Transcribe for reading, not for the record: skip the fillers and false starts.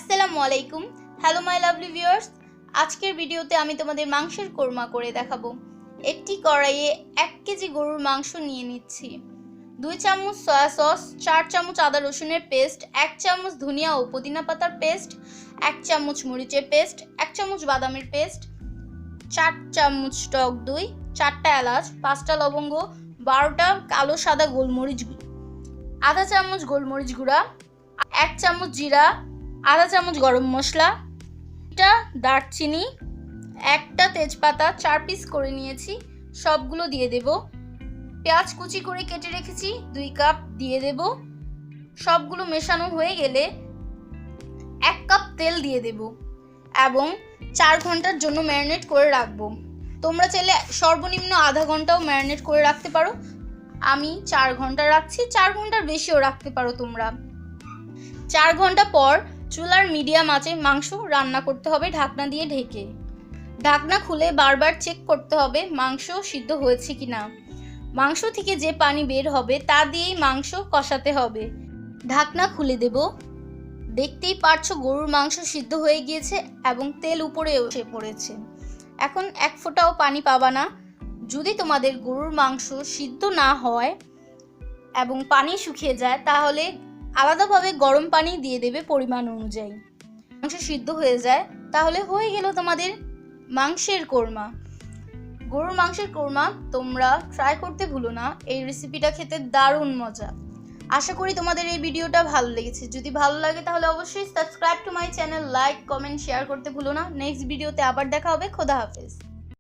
আসসালামু আলাইকুম। Hello my lovely viewers, আজকের ভিডিওতে আমি তোমাদের মাংসের কোরমা করে দেখাবো। একটি কড়াইয়ে 1 কেজি গরুর মাংস নিয়ে নিচ্ছি। 2 চামচ সয়া সস, 4 চামচ আদা রসুনের পেস্ট, 1 চামচ ধনিয়া ও পুদিনা পাতার পেস্ট, 1 চামচ মরিচের পেস্ট, 1 চামচ বাদামের পেস্ট, 4 চামচ টক দই, 4টা এলাচ, 5টা লবঙ্গ, 12টা কালো সাদা গোলমরিচ, আধা চামচ গোলমরিচ গুঁড়া, 1 চামচ জিরা, আধা চামচ গরম মশলা, একটা দারচিনি, একটা তেজপাতা 4 পিস করে নিয়েছি, সবগুলো দিয়ে দেব। পেঁয়াজ কুচি করে কেটে রেখেছি 2 কাপ দিয়ে দেব। সবগুলো মেশানো হয়ে গেলে 1 কাপ তেল দিয়ে দেব এবং 4 ঘন্টার জন্য ম্যারিনেট করে রাখবো। তোমরা চাইলে সর্বনিম্ন আধা ঘন্টাও ম্যারিনেট করে রাখতে পারো। আমি 4 ঘন্টা রাখছি, 4 ঘন্টার বেশিও রাখতে পারো তোমরা। 4 ঘন্টা পর চুলার মিডিয়াম আঁচে মাংস রান্না করতে হবে ঢাকনা দিয়ে ঢেকে। ঢাকনা খুলে বারবার চেক করতে হবে মাংস সিদ্ধ হয়েছে কিনা। মাংস থেকে যে পানি বের হবে তা দিয়েই মাংস কষাতে হবে। ঢাকনা খুলে দেব। দেখতেই পারছো গরুর মাংস সিদ্ধ হয়ে গিয়েছে এবং তেল উপরে উঠে পড়েছে। এখন 1 ফোঁটাও পানি পাবা না। যদি তোমাদের গরুর মাংস সিদ্ধ না হয় এবং পানি শুকিয়ে যায় তাহলে আলাদাভাবে গরম পানি দিয়ে দেবে পরিমাণ অনুযায়ী। মাংস সিদ্ধ হয়ে যায় তাহলে হয়ে গেল তোমাদের মাংসের কোরমা। গরুর মাংসের কোরমা তোমরা ট্রাই করতে ভুলো না। এই রেসিপিটা খেতে দারুণ মজা। আশা করি তোমাদের এই ভিডিওটা ভালো লেগেছে। যদি ভালো লাগে তাহলে অবশ্যই subscribe to my channel, like, comment, share করতে ভুলো না। নেক্সট ভিডিওতে আবার দেখা হবে। খোদা হাফেজ।